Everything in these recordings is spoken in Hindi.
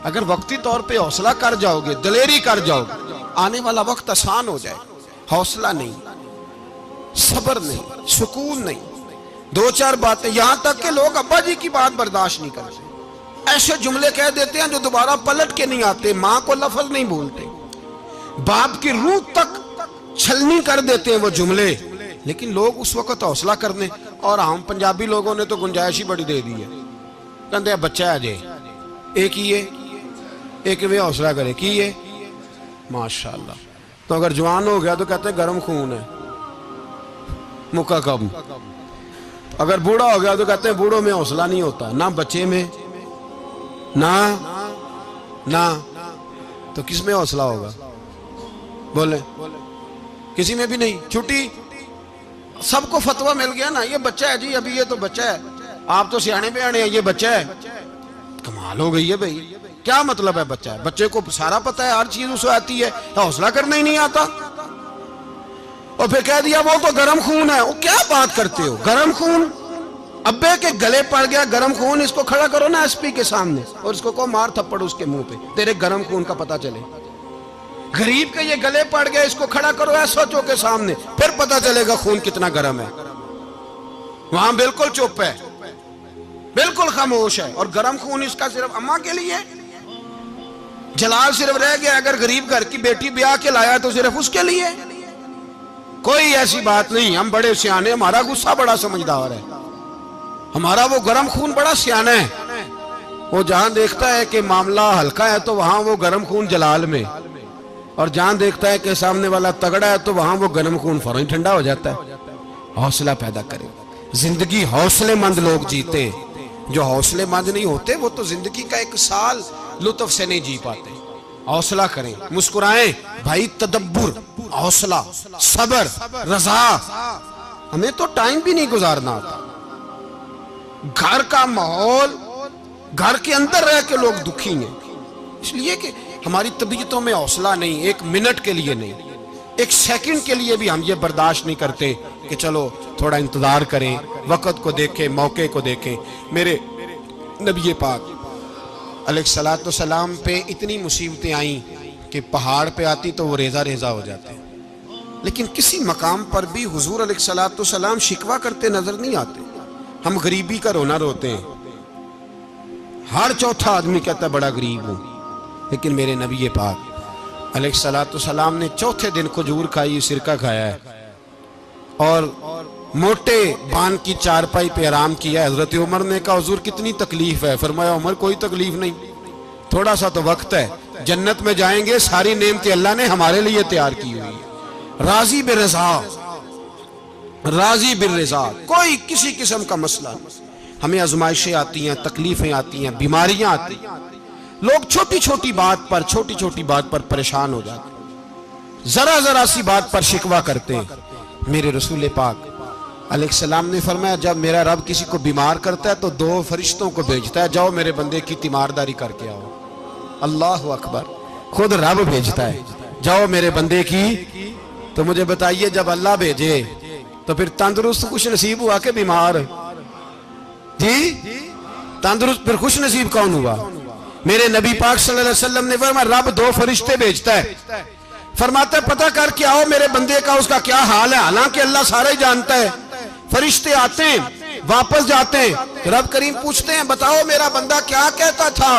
अगर वक्ती तौर पे हौसला कर जाओगे, दिलेरी कर जाओगे, आने वाला वक्त आसान हो जाए। हौसला नहीं, सब्र नहीं, सुकून नहीं, दो चार बातें, यहां तक के लोग अब्बा जी की बात बर्दाश्त नहीं करते, ऐसे जुमले कह देते हैं जो दोबारा पलट के नहीं आते, मां को लफ्ज नहीं बोलते, बाप की रूह तक छलनी कर देते हैं वो जुमले। लेकिन लोग उस वक्त हौसला करने, और हम पंजाबी लोगों ने तो गुंजाइश ही बड़ी दे दी है, कहते हैं बच्चा है जे एक ही है, एक वे हौसला करे की है माशाल्लाह। तो अगर जवान हो गया तो कहते हैं गर्म खून है, मुक्का कम। अगर बूढ़ा हो गया तो कहते हैं बूढ़ों में हौसला नहीं होता, ना बच्चे में ना ना तो किस में हौसला होगा? बोले किसी में भी नहीं। छुट्टी सबको फतवा मिल गया ना, ये बच्चा है जी, अभी ये तो बच्चा है, आप तो सियाने बयाने हैं, ये बच्चा है। कमाल हो गई है भाई, क्या मतलब है बच्चा है? बच्चे को सारा पता है, हर चीज उसे आती है, हौसला करना ही नहीं आता। और फिर कह दिया वो तो गर्म खून है। वो क्या बात करते हो, गर्म खून? अब्बे के गले पड़ गया गर्म खून, इसको खड़ा करो ना एसपी के सामने और इसको को मार थप्पड़ उसके मुंह पे, तेरे गर्म खून का पता चले। गरीब के ये गले पड़ गया, इसको खड़ा करो एसओचओ के सामने, फिर पता चलेगा खून कितना गर्म है। वहां बिल्कुल चुप है, बिल्कुल खामोश है, और गर्म खून इसका सिर्फ अम्मा के लिए। जलाल सिर्फ रह गया, अगर गरीब घर की बेटी ब्याह के लाया तो सिर्फ उसके लिए। कोई ऐसी बात नहीं, हम बड़े सियाने, हमारा गुस्सा बड़ा समझदार है, हमारा वो गर्म खून बड़ा सियाना है। वो जहां देखता है कि मामला हल्का है तो वहां वो गर्म खून जलाल में, और जहां देखता है कि सामने वाला तगड़ा है तो वहां वो गर्म खून फौरन ठंडा हो जाता है। हौसला पैदा करें, जिंदगी हौसलेमंद लोग जीते, जो हौसलेमंद नहीं होते वो तो जिंदगी का एक साल लुत्फ से नहीं जी पाते। हौसला करें, मुस्कुराएं भाई, तदब्बुर, हौसला, सब्र, रजा। हमें तो टाइम भी नहीं गुजारना आता। घर का माहौल, घर के अंदर रह के लोग दुखी हैं, इसलिए कि हमारी तबीयतों में हौसला नहीं। एक मिनट के लिए नहीं, एक सेकंड के लिए भी हम ये बर्दाश्त नहीं करते कि चलो थोड़ा इंतजार करें, वक्त को देखें, मौके को देखें। मेरे नबी पाक अलैहिस्सलातु सलाम पे इतनी मुसीबतें आई कि पहाड़ पे आती तो वो रेजा रेजा हो जाते, लेकिन किसी मकाम पर भी हुजूर अलैहिस्सलातु सलाम शिकवा करते नजर नहीं आते। हम गरीबी का रोना रोते हैं, हर चौथा आदमी कहता है बड़ा गरीब हूं, लेकिन मेरे नबी पाक अलैहिस्सलातु सलाम ने चौथे दिन खजूर खाई, सिरका खाया है, और मोटे बान की चारपाई पे आराम किया। हजरत उमर ने कहा हुजूर कितनी तकलीफ है? फरमाया उमर कोई तकलीफ नहीं, थोड़ा सा तो वक्त है, जन्नत में जाएंगे, सारी नेमतें अल्लाह ने हमारे लिए तैयार की हुई है। राजी बिरज़ा, राजी बिरज़ा, कोई किसी किस्म का मसला। हमें आजमाइशें आती हैं, तकलीफें आती हैं, बीमारियां आती हैं, लोग छोटी छोटी बात पर परेशान हो जाते, जरा जरा सी बात पर शिकवा करते हैं। मेरे रसूल पाक अलैहिस्सलाम ने फरमाया जब मेरा रब किसी को बीमार करता है तो दो फरिश्तों को भेजता है, जाओ मेरे बंदे की तीमारदारी करके आओ। अल्लाह अकबर, खुद रब भेजता है, जाओ मेरे बंदे की। तो मुझे बताइए जब अल्लाह भेजे तो फिर तंदुरुस्त खुश नसीब हुआ के बीमार? जी तंदुरुस्त फिर खुश नसीब कौन हुआ? मेरे नबी पाक सल्लल्लाहु अलैहि वसल्लम ने फरमाया रब दो फरिश्ते भेजता है, फरमाता है पता करके आओ मेरे बंदे का उसका क्या हाल है। हालांकि अल्लाह सारा ही जानता है। फरिश्ते आते हैं, वापस जाते हैं, रब करीम पूछते हैं बताओ मेरा बंदा क्या कहता था?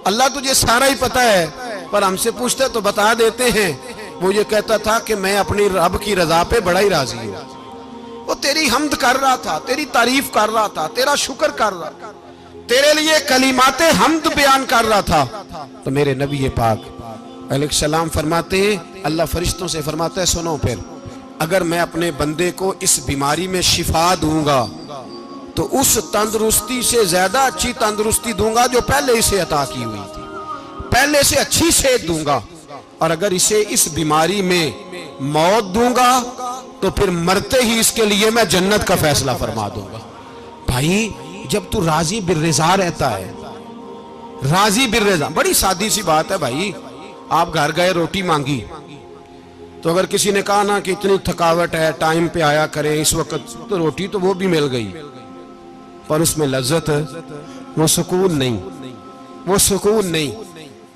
अल्लाह तुझे सारा ही पता है, पर हमसे पूछते तो बता देते हैं। वो ये कहता था कि मैं अपनी रब की रजा पे बड़ा ही राजी हूं। वो तेरी हमद कर रहा था, तेरी तारीफ कर रहा था, तेरा शुक्र कर रहा था, तेरे लिए कलिमाते हमद बयान कर रहा था। तो मेरे नबी पाक अलैहिस्सलाम फरमाते हैं, अल्लाह फरिश्तों से फरमाता है सुनो फिर, अगर मैं अपने बंदे को इस बीमारी में शिफा दूंगा तो उस तंदुरुस्ती से ज्यादा अच्छी तंदुरुस्ती दूंगा जो पहले इसे अता की हुई थी, पहले से अच्छी सेहत दूंगा। और अगर इसे इस बीमारी में मौत दूंगा तो फिर मरते ही इसके लिए मैं जन्नत का फैसला फरमा दूंगा। भाई जब तू राजी बिर्रिज़ा रहता है, राजी बिर्रिज़ा, बड़ी सादी सी बात है भाई। आप घर गए रोटी मांगी तो अगर किसी ने कहा ना कि इतनी थकावट है टाइम पे आया करें इस वक्त, तो रोटी तो वो भी मिल गई पर उसमें लज्जत, वो सुकून नहीं। वो सुकून नहीं।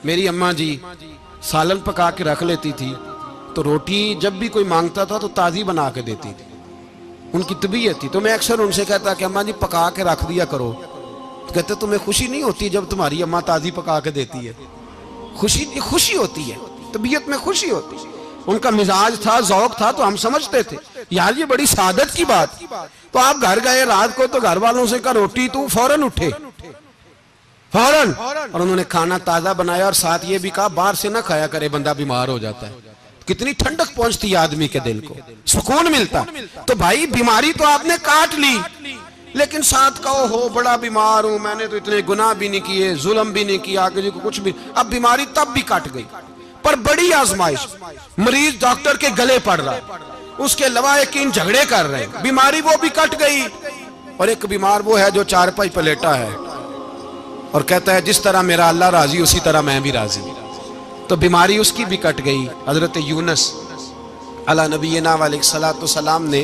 मेरी अम्मा जी सालन पका के रख लेती थी, तो रोटी जब भी कोई मांगता था तो ताज़ी बना के देती थी। उनकी तबीयत थी। तो मैं अक्सर उनसे कहता कि अम्मा जी पका के रख दिया करो। तो कहते तुम्हें खुशी नहीं होती जब तुम्हारी अम्मा ताज़ी पका के देती है? खुशी होती है, तबीयत में खुशी होती है। उनका मिजाज था, जौक था, तो हम समझते थे यार ये बड़ी सादत की बात। तो आप घर गए रात को, तो घर वालों से कहा रोटी, तू फौरन उठे, फौरन। और उन्होंने खाना ताजा बनाया और साथ ये भी कहा बाहर से ना खाया करे, बंदा बीमार हो जाता है। कितनी ठंडक पहुंचती है आदमी के दिल को, सुकून मिलता। तो भाई बीमारी तो आपने काट ली, लेकिन साथ कहो हो बड़ा बीमार हूं, मैंने तो इतने गुनाह भी नहीं किए, जुल्म भी नहीं किया, किसी को कुछ भी। अब बीमारी तब भी कट गई, पर बड़ी आजमाइश। मरीज डॉक्टर के गले पड़ रहा, उसके लवाहिकीन झगड़े कर रहे, बीमारी वो भी कट गई। और एक बीमार वो है जो चारपाई पर लेटा है और कहता है जिस तरह मेरा अल्लाह राजी उसी तरह मैं भी राजी। तो बीमारी उसकी भी कट गई। हजरत यूनुस अला नबीना अलैहिस्सलातु सलाम ने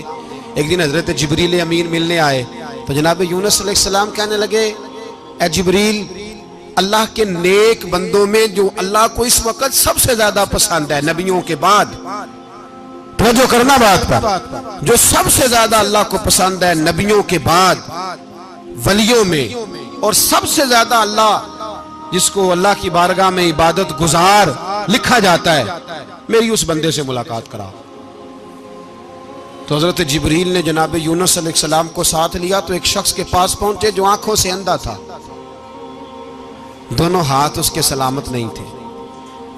एक दिन हजरत जिब्रील अमीन मिलने आए, तो जनाब यूनुस अलैहिस्सलाम कहने लगे ए जिब्रील, अल्लाह के नेक बंदों में जो अल्लाह को इस वक्त सबसे ज्यादा पसंद है नबियों के बाद, तो जो करना बात पर, जो सबसे ज्यादा अल्लाह को पसंद है नबियों के बाद वलियों में, और सबसे ज्यादा अल्लाह जिसको अल्लाह की बारगाह में इबादत गुजार लिखा जाता है, मेरी उस बंदे से मुलाकात कराओ। तो हजरत जिब्रील ने जनाब यूनुस अलैहिस्सलाम को साथ लिया, तो एक शख्स के पास पहुंचे जो आंखों से अंधा था, दोनों हाथ उसके सलामत नहीं थे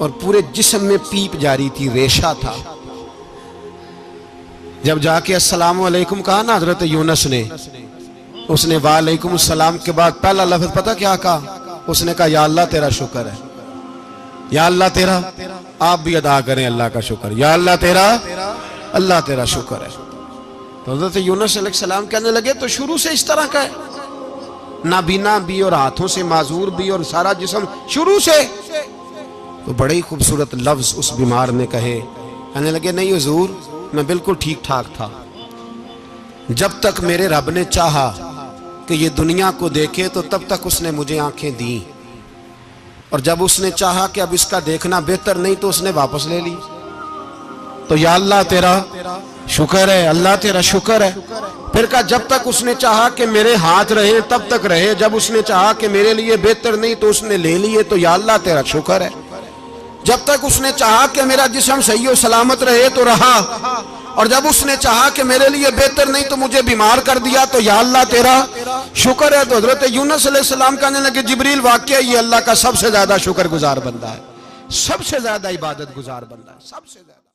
और पूरे जिस्म में पीप जारी थी, रेशा था। जब जाके अस्सलामु अलैकुम कहा ना हजरत यूनुस ने, उसने वालेकुम सलाम के बाद पहला लफ्ज पता क्या कहा? उसने कहा या अल्लाह तेरा शुक्र है, या अल्लाह तेरा, आप भी अदा करें अल्लाह का शुक्र, या अल्लाह तेरा, अल्लाह तेरा शुक्र है। तो हजरत यूनुस अलैहिस्सलाम कहने लगे तो शुरू से इस तरह का है, नाबीना भी और हाथों से माजूर भी और सारा जिस्म शुरू से। तो बड़े ही खूबसूरत लफ्ज उस बीमार ने कहे। कहने लगे नहीं हुजूर, मैं बिल्कुल ठीक ठाक था, जब तक मेरे रब ने चाहा कि ये दुनिया को देखे तो तब तक उसने मुझे आंखें दी, और जब उसने चाहा कि अब इसका देखना बेहतर नहीं तो उसने वापस ले ली। तो या अल्लाह तेरा शुक्र है, अल्लाह तेरा शुक्र है। फिर कहा जब तक उसने चाहा कि मेरे हाथ रहे तब तक रहे, जब उसने चाहा कि मेरे लिए बेहतर नहीं तो उसने ले लिए, तो या अल्लाह तेरा शुक्र है। जब तक उसने चाहा कि मेरा जिस्म सही और सलामत रहे तो रहा, और जब उसने चाहा कि मेरे लिए बेहतर नहीं तो मुझे बीमार कर दिया, तो या अल्लाह तेरा शुक्र है। तो हजरत यूनुस अलैहिस्सलाम कहने लगे जिब्रील वाकई ये अल्लाह का सबसे ज्यादा शुक्रगुजार बंदा है, सबसे ज्यादा इबादत गुजार बंदा है, सबसे ज्यादा।